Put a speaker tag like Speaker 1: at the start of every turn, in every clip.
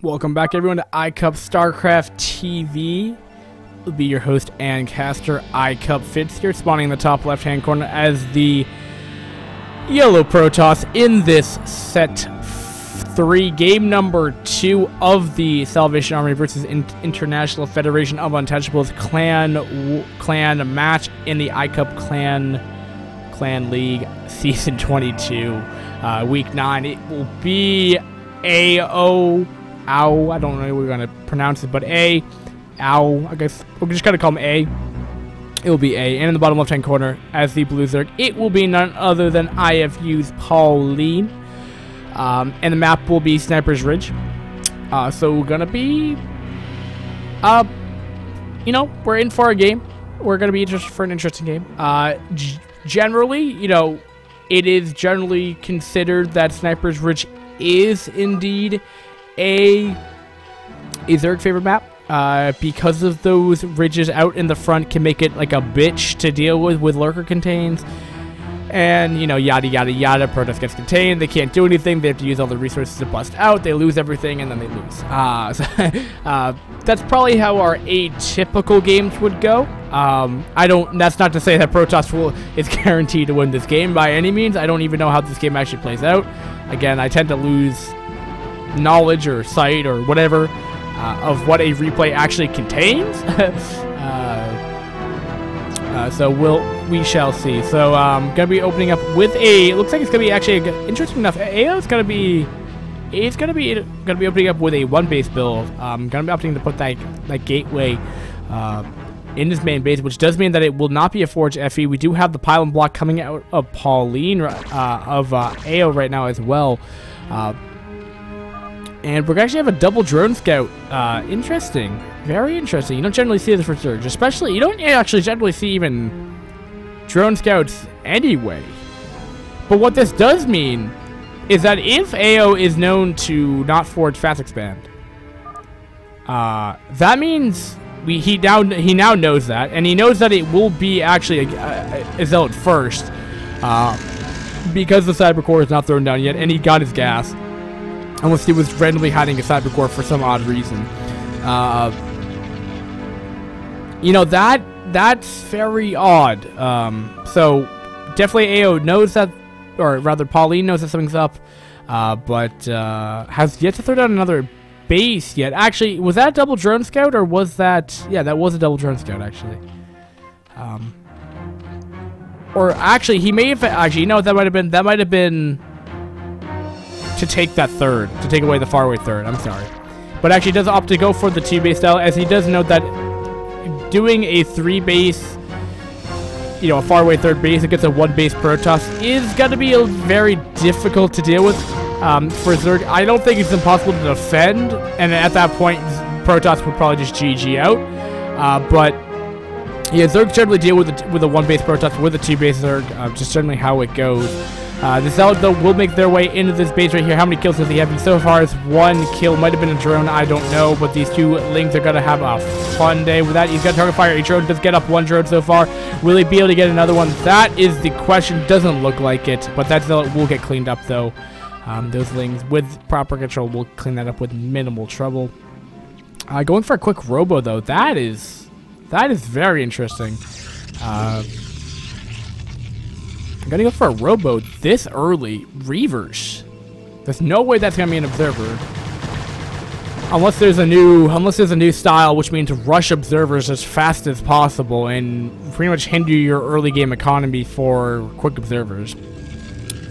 Speaker 1: Welcome back, everyone, to iCCup StarCraft TV. Will be your host and caster, iCCup Fitz here, spawning in the top left-hand corner as the yellow Protoss in this set 3, game number 2 of the Salvation Army versus International Federation of Untouchables clan match in the iCCup Clan League Season 22, Week 9. It will be AO. I don't know how we're gonna pronounce it, but I guess we're just gonna call him A. It will be A, and in the bottom left-hand corner, as the blue Zerg, it will be none other than iFU's Pauline, and the map will be Sniper's Ridge. So we're gonna be, you know, we're in for a game. We're gonna be interested for an interesting game. Generally, you know, it is generally considered that Sniper's Ridge is indeed a Zerg favorite map, because of those ridges out in the front can make it like a bitch to deal with lurker contains, and you know, yada yada yada. Protoss gets contained, they can't do anything, they have to use all the resources to bust out, they lose everything, and then they lose. That's probably how our atypical games would go. That's not to say that Protoss is guaranteed to win this game by any means. I don't even know how this game actually plays out. Again, I tend to lose knowledge or sight or whatever of what a replay actually contains. So we shall see. So gonna be opening up with a, looks like it's gonna be actually interesting enough. AO is gonna be opening up with a 1-base build. Gonna be opting to put that gateway in his main base, which does mean that it will not be a Forge FE. We do have the pylon block coming out of Pauline of AO right now as well. And we're actually have a double drone scout. Interesting. Very interesting. You don't generally see this for Zerg. Especially, you don't actually generally see even drone scouts anyway. But what this does mean is that if AO is known to not forge fast expand, that means he now knows that, and he knows that it will be actually a Zealot first, because the Cyber Core is not thrown down yet, and he got his gas. Unless he was randomly hiding a Cyber Core for some odd reason. You know, that's very odd. So, definitely AO knows that, or rather Pauline knows that something's up, but has yet to throw down another base yet. Actually, was that a double drone scout, or was that... Yeah, that was a double drone scout, actually. Or actually, he may have... Actually, you know what that might have been... to take that third, to take away the faraway third. I'm sorry, but actually does opt to go for the 2-base style, as he does note that doing a 3-base, you know, a faraway third base against a 1-base Protoss is gonna be very difficult to deal with for Zerg. I don't think it's impossible to defend, and at that point Protoss would probably just GG out. But yeah, Zerg generally deal with a 1-base Protoss with a 2-base Zerg, just generally how it goes. The Zealot, though, will make their way into this base right here. How many kills does he have? So far as 1 kill. Might have been a drone, I don't know. But these two Lings are going to have a fun day with that. He's got target fire. A drone does get up 1 drone so far. Will he be able to get another one? That is the question. Doesn't look like it. But that Zealot will get cleaned up, though. Those Lings, with proper control, will clean that up with minimal trouble. Going for a quick robo, though. That is very interesting. I'm gonna go for a robo this early. Reavers. There's no way that's gonna be an observer, unless there's a new style, which means rush observers as fast as possible and pretty much hinder your early game economy for quick observers.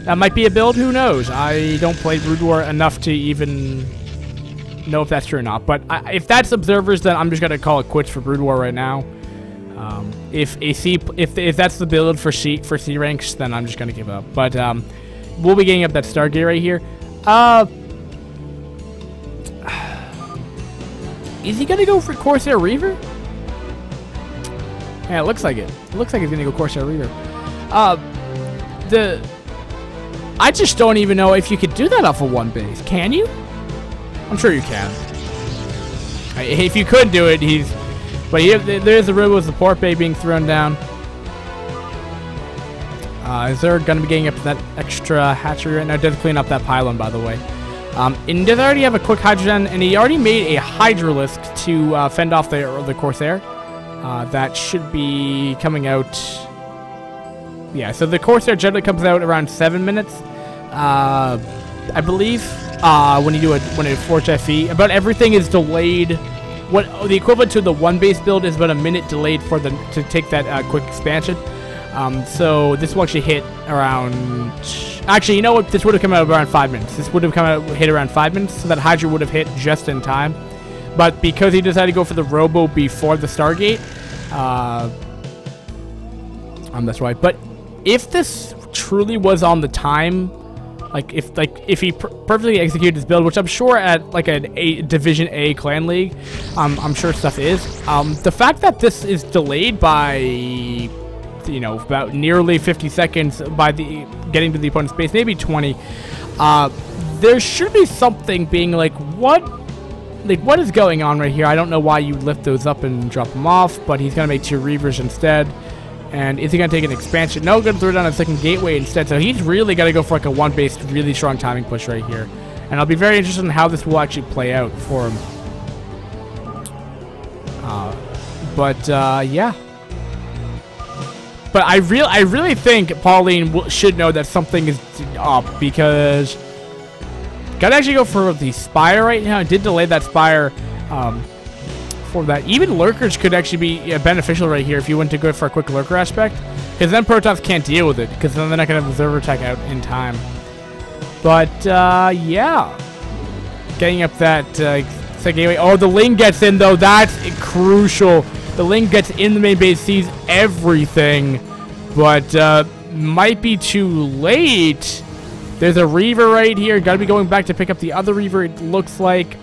Speaker 1: That might be a build. Who knows? I don't play Brood War enough to even know if that's true or not. But if that's observers, then I'm just gonna call it quits for Brood War right now. If that's the build for C ranks, then I'm just gonna give up. But we'll be getting up that Stargate right here. Is he gonna go for Corsair Reaver? Yeah, it looks like it. It looks like he's gonna go Corsair Reaver. I just don't even know if you could do that off of 1 base. Can you? I'm sure you can. If you could do it, But there's the robo support bay being thrown down. Is there going to be getting up to that extra hatchery right now? It does clean up that pylon, by the way. And he does already have a quick Hydrogen, and he already made a Hydralisk to fend off the Corsair. That should be coming out... Yeah, so the Corsair generally comes out around 7 minutes, I believe, when a Forge FE. About everything is delayed. What the equivalent to the 1 base build is about a minute delayed for to take that quick expansion. So this will actually hit around... Actually, you know what? This would have come out around 5 minutes. This would have hit around 5 minutes, so that Hydra would have hit just in time. But because he decided to go for the Robo before the Stargate, that's right. But if this truly was on the time, if he perfectly executed his build, which I'm sure at like a Division A clan league, I'm sure stuff is. The fact that this is delayed by, you know, about nearly 50 seconds by getting to the opponent's base, maybe 20, there should be something being like, what is going on right here? I don't know why you lift those up and drop them off, but he's gonna make 2 Reavers instead. And is he going to take an expansion? No, going to throw down a second gateway instead. So he's really got to go for like a 1-base, really strong timing push right here. And I'll be very interested in how this will actually play out for him. Yeah. But I really think Pauline should know that something is up, because got to actually go for the Spire right now. I did delay that Spire. For that, even lurkers could actually be beneficial right here if you went to go for a quick lurker aspect, because then Protoss can't deal with it, because then they're not gonna have observer attack out in time. But yeah, getting up that second gateway. Oh, the Ling gets in though. That's crucial. The Ling gets in the main base, sees everything, but might be too late. There's a Reaver right here. Got to be going back to pick up the other Reaver. It looks like.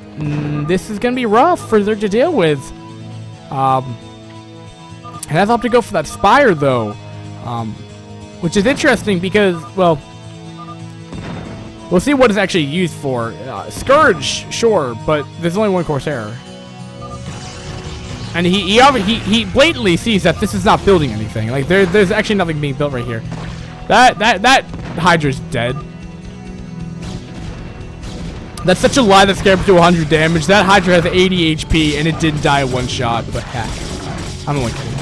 Speaker 1: This is gonna be rough for Zerg to deal with. And that's up to go for that Spire though, which is interesting because, well, we'll see what it's actually used for. Scourge, sure, but there's only 1 Corsair, and he blatantly sees that this is not building anything. Like there's actually nothing being built right here. That Hydra's dead. That's such a lie that scared him to 100 damage. That Hydra has 80 HP and it didn't die in 1 shot. But I'm only kidding.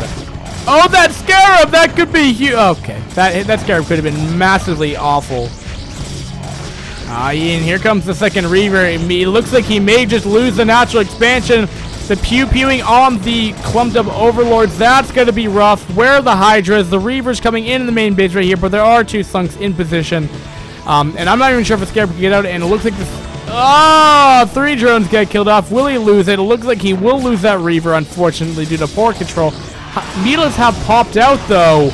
Speaker 1: Oh, that Scarab! That could be huge. Okay, that Scarab could have been massively awful. And here comes the second Reaver. It looks like he may just lose the natural expansion. The pew-pewing on the clumped up Overlords. That's going to be rough. Where are the Hydras? The Reavers coming in the main base right here, but there are 2 Slunks in position. And I'm not even sure if a Scarab can get out, and it looks like this... Oh, 3 drones get killed off. Will he lose it? It looks like he will lose that Reaver, unfortunately, due to poor control. Needles have popped out, though.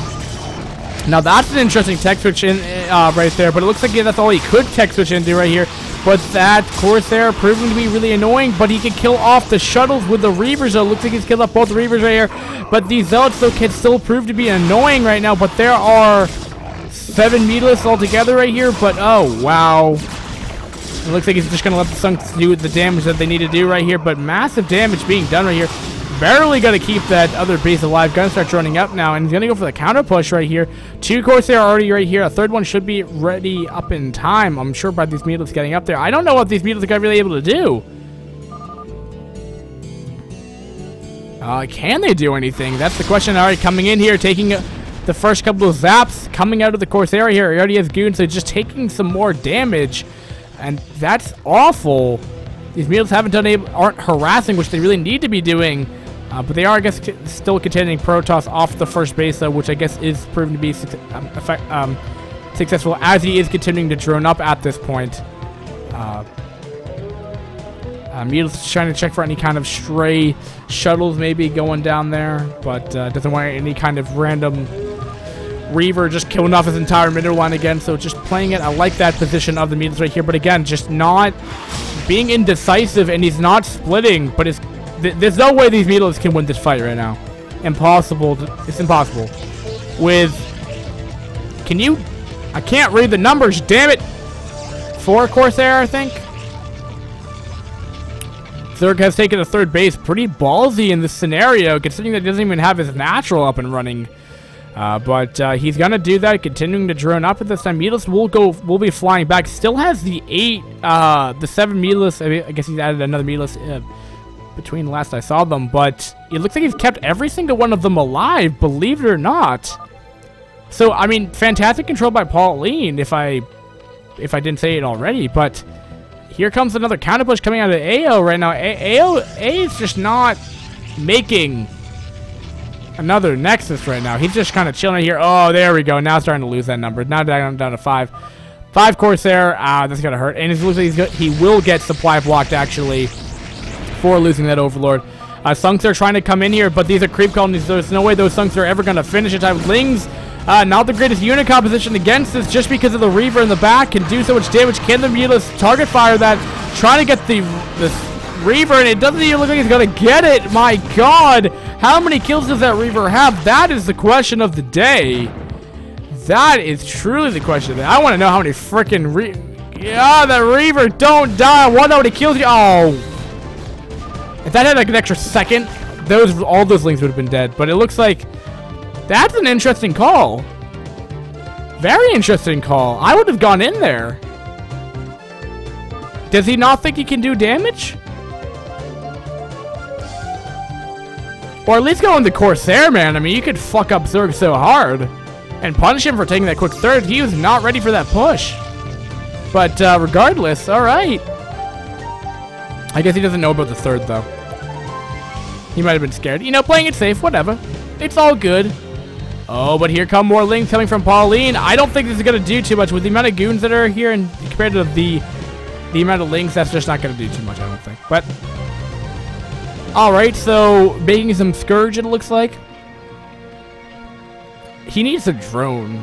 Speaker 1: Now, that's an interesting tech switch in right there, but it looks like that's all he could tech switch into right here. But that Corsair proving to be really annoying, but he can kill off the shuttles with the Reavers, though. Looks like he's killed off both the Reavers right here. But these Zealots, though, can still prove to be annoying right now. But there are 7 Meatless altogether right here, but oh, wow. It looks like he's just going to let the Sunks do the damage that they need to do right here, but massive damage being done right here. Barely going to keep that other base alive. Gonna start running up now, and he's going to go for the counter push right here. 2 Corsair already right here. A 3rd one should be ready up in time. I'm sure by these Meatless getting up there. I don't know what these Meatless are really able to do. Can they do anything? That's the question. Already coming in here, taking the first couple of zaps, coming out of the Corsair here. He already has goons, so just taking some more damage. And that's awful. These Meatless aren't harassing, which they really need to be doing. But they are, I guess, still contending Protoss off the first base, though, which I guess is proven to be successful, as he is continuing to drone up at this point. Meatless trying to check for any kind of stray shuttles maybe going down there, but doesn't want any kind of random Reaver just killing off his entire middle line again. So just playing it. I like that position of the Meatless right here, but again, just not being indecisive, and he's not splitting. But there's no way these Meatless can win this fight right now. Impossible. It's impossible. I can't read the numbers, damn it. 4 Corsair, I think. Zerg has taken a 3rd base. Pretty ballsy in this scenario, considering that he doesn't even have his natural up and running. But he's gonna do that, continuing to drone up. At this time, Meatless will be flying back. Still has the 7 Meatless. I guess he's added another Meatless between last I saw them. But it looks like he's kept every single one of them alive, believe it or not. So I mean, fantastic control by Pauline, if I didn't say it already. But here comes another counter push coming out of AO right now. A is just not making another Nexus right now. He's just kind of chilling here. Oh, there we go. Now starting to lose that number. Now down to 5. 5 Corsair. That's going to hurt. And it looks like he will get supply blocked, actually, for losing that Overlord. Sunks are trying to come in here, but these are creep colonies. There's no way those Sunks are ever going to finish it. Lings, not the greatest unit composition against this, just because of the Reaver in the back. Can do so much damage. Can the Meatless target fire that? Trying to get this Reaver, and it doesn't even look like he's going to get it. My God. How many kills does that Reaver have? That is the question of the day. That is truly the question of the day. I want to know how many freaking that Reaver, don't die. I want to know how many kills you. Oh. If that had like an extra second, all those Lings would have been dead. But it looks like that's an interesting call. Very interesting call. I would have gone in there. Does he not think he can do damage? Or at least go in the Corsair, man. I mean, you could fuck up Zerg so hard and punish him for taking that quick third. He was not ready for that push. But regardless, all right. I guess he doesn't know about the third, though. He might have been scared. You know, playing it safe, whatever. It's all good. Oh, but here come more Lings coming from Pauline. I don't think this is going to do too much. With the amount of goons that are here and compared to the amount of Lings, that's just not going to do too much, I don't think. But alright, so making some Scourge, it looks like. He needs a drone.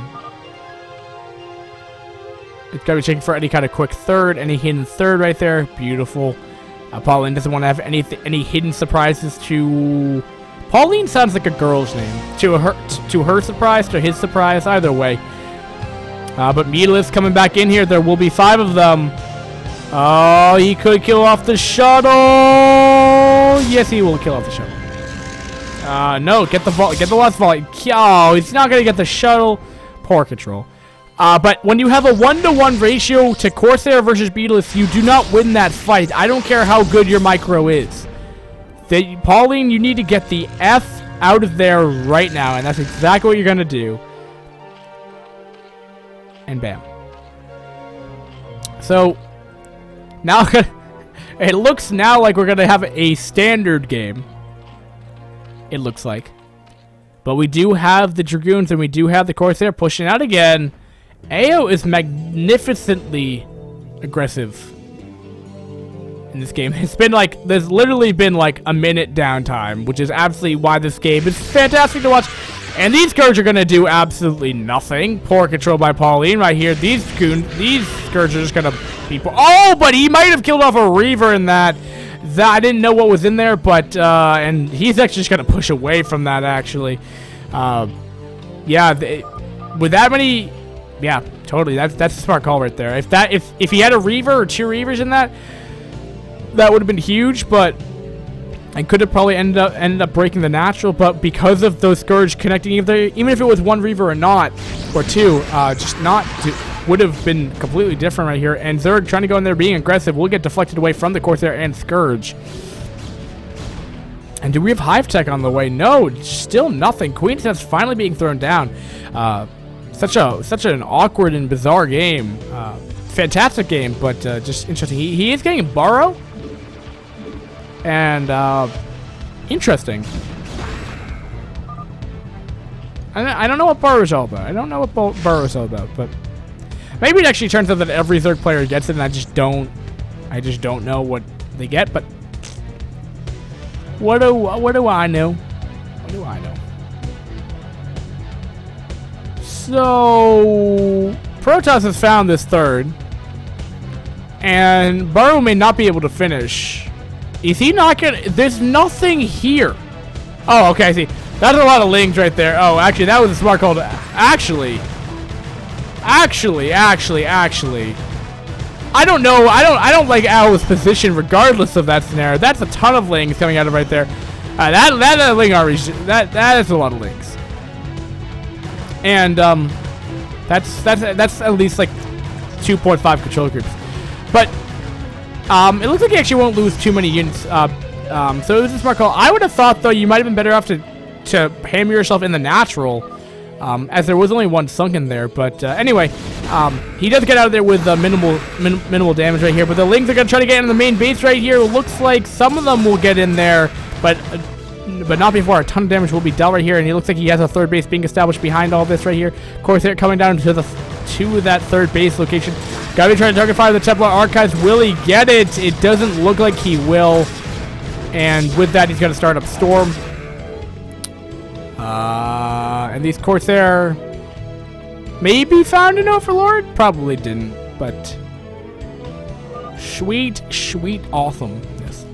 Speaker 1: It's got to be checking for any kind of quick third, any hidden third right there. Beautiful. Pauline doesn't want to have any hidden surprises to... Pauline sounds like a girl's name. To her surprise, to his surprise, either way. But Meatless coming back in here. There will be 5 of them. Oh, he could kill off the shuttle. Yes, he will kill off the shuttle. No, get the last volley. Oh, he's not gonna get the shuttle. Poor control. But when you have a 1-to-1 ratio to Corsair versus Meatless, you do not win that fight. I don't care how good your micro is. Pauline, you need to get the F out of there right now, and that's exactly what you're gonna do. And bam. So now it looks now like we're gonna have a standard game. It looks like. But we do have the Dragoons and we do have the Corsair pushing out again. AO is magnificently aggressive in this game. It's been like, there's literally been like a minute downtime, which is absolutely why this game is fantastic to watch. And these Scourge are going to do absolutely nothing. Poor control by Pauline right here. These Scourge are just going to be... Oh, but he might have killed off a Reaver in that. I didn't know what was in there, but... and he's actually just going to push away from that, actually. Yeah, with that many... Yeah, totally. That's a smart call right there. If he had a Reaver or 2 Reavers in that, that would have been huge, but... I could have probably ended up breaking the natural, but because of those Scourge connecting, even if it was 1 Reaver or not, or 2, just not to, would have been completely different right here. And Zerg trying to go in there being aggressive will get deflected away from the Corsair and Scourge. And do we have Hive Tech on the way? No, still nothing. Queen's Nest finally being thrown down. Such an awkward and bizarre game. Fantastic game, but just interesting. He is getting Burrow. And, interesting. I don't know what Burrow is all about. I don't know what Burrow is all about, but maybe it actually turns out that every Zerg player gets it, and I just don't know what they get, but what do I know? What do I know? So, Protoss has found this third, and Burrow may not be able to finish. Is he not gonna... There's nothing here. Oh, okay, I see. That's a lot of Lings right there. Oh, actually, that was a smart call to... Actually. I don't know. I don't like Owl's position regardless of that scenario. That's a ton of Lings coming out of right there. That Ling already... That is a lot of Lings. And that's at least like 2.5 control groups. But it looks like you actually won't lose too many units. So it was a smart call. I would have thought, though, you might have been better off to hammer yourself in the natural, as there was only one sunk in there. But anyway, he does get out of there with minimal damage right here. But the Lings are going to try to get into the main base right here. It looks like some of them will get in there, but not before a ton of damage will be dealt right here. And it looks like he has a third base being established behind all this right here. Of course, they're coming down to that third base location. Gotta be trying to target fire the Templar Archives. Will he get it? It doesn't look like he will. And with that, he's going to start up Storm. And these Corsair maybe found an Overlord? Probably didn't, but sweet awesomeness.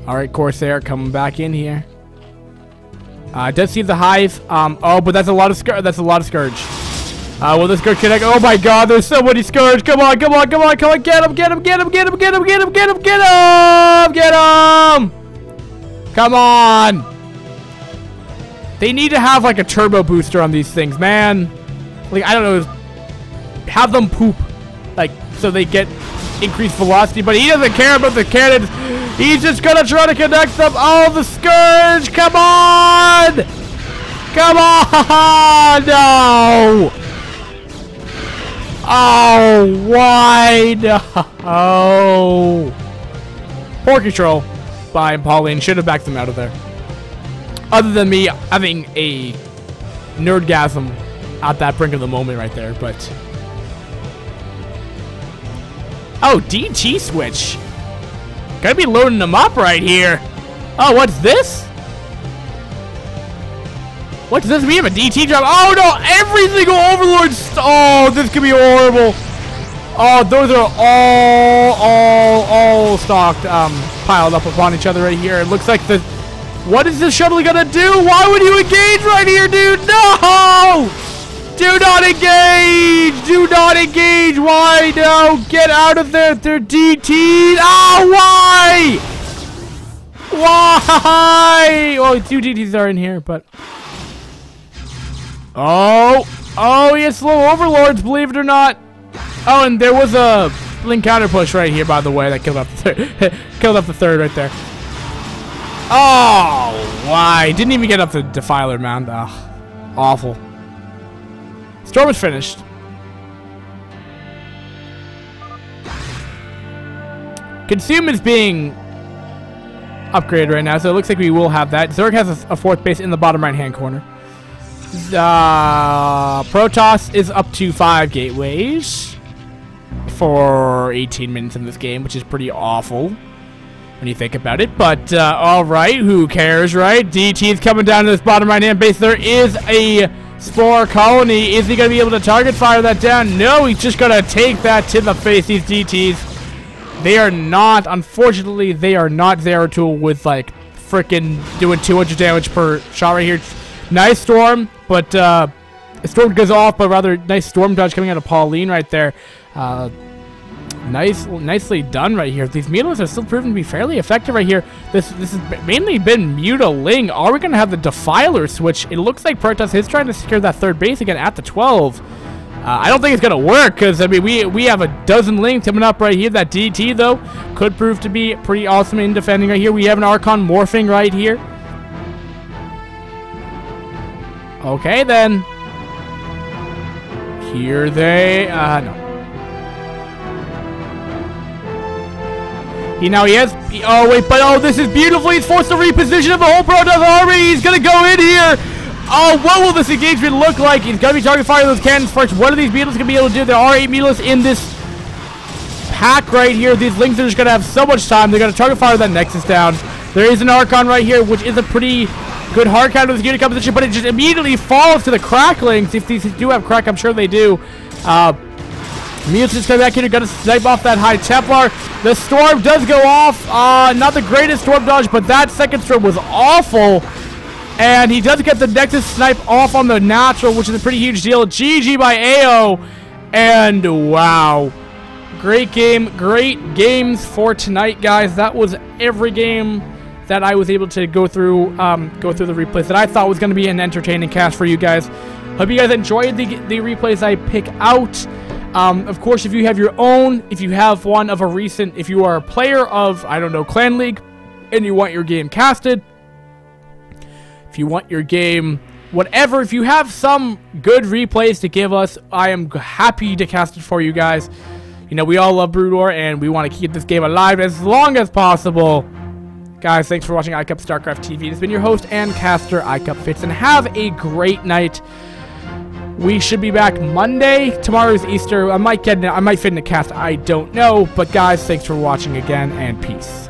Speaker 1: Alright, Corsair coming back in here. Does see the Hive. Oh, but that's a lot of Scourge. Will this Scourge connect? Oh my god, there's so many Scourge. Come on. Get him! Come on! They need to have like a turbo booster on these things, man. Like, I don't know, have them poop, like, so they get increased velocity, but he doesn't care about the cannons. He's just gonna try to connect them. Oh, the Scourge! Come on! No! Oh, why no? Poor control by Pauline. Should have backed them out of there. Other than me having a nerdgasm at that brink of the moment right there, but... Oh, DT switch. Gotta be loading them up right here. Oh, what's this? What's this? We have a DT drop. Oh, no. Every single Overlord. Oh, this could be horrible. Oh, those are all stocked, piled up upon each other right here. It looks like the... What is this shuttle gonna do? Why would you engage right here, dude? No! Do not engage! Do not engage! Why? No! Get out of there! They're DT'd! Oh, why? Why? Well, 2 DTs are in here, but... Oh, he has slow Overlords, believe it or not. Oh, and there was a Link counter push right here, by the way, that killed off the third. Killed off the third right there. Oh, why? Didn't even get up the Defiler Mound. Oh, awful. Storm is finished. Consume is being upgraded right now, so it looks like we will have that. Zerg has a fourth base in the bottom right-hand corner. Protoss is up to 5 gateways for 18 minutes in this game, which is pretty awful when you think about it. But, alright, who cares, right? DT is coming down to this bottom right-hand base. There is a Spore Colony. Is he going to be able to target fire that down? No, he's just going to take that to the face, these DTs. They are not, unfortunately, they are not Zeratul with, like, freaking doing 200 damage per shot right here. Nice Storm, but, Storm goes off, but rather nice Storm dodge coming out of Pauline right there. Nicely done right here. These Mutas are still proven to be fairly effective right here. This has mainly been Mutaling. Are we going to have the Defiler switch? It looks like Protoss is trying to secure that third base again at the 12. I don't think it's going to work because, I mean, we have a dozen Lings coming up right here. That DT, though, could prove to be pretty awesome in defending right here. We have an Archon morphing right here. Okay, then. Here they... no. He has... Oh, wait, but... Oh, this is beautiful. He's forced to reposition the whole Protoss army. He's going to go in here. Oh, what will this engagement look like? He's going to be target firing those cannons first. What are these Beetles going to be able to do? There are 8 Beetles in this pack right here. These Lings are just going to have so much time. They're going to target fire that Nexus down. There is an Archon right here, which is a pretty good hard counter with unit composition, but it just immediately falls to the Cracklings. If these do have crack, I'm sure they do. Mutants coming back here, gonna snipe off that High Templar. The Storm does go off. Not the greatest Storm dodge, but that second Storm was awful. And he does get the Nexus snipe off on the natural, which is a pretty huge deal. GG by AO. And wow. Great game. Great games for tonight, guys. That was every game that I was able to go through the replays that I thought was going to be an entertaining cast for you guys. Hope you guys enjoyed the replays I pick out. Of course, if you have your own, if you have one of a recent, if you are a player of, I don't know, Clan League, and you want your game casted, if you want your game, whatever, if you have some good replays to give us, I am happy to cast it for you guys. You know, we all love Brood War, and we want to keep this game alive as long as possible. Guys, thanks for watching iCCup StarCraft TV. This has been your host and caster, iCCup Fits, and have a great night. We should be back Monday. Tomorrow's Easter. I might fit in a cast. I don't know. But guys, thanks for watching again, and peace.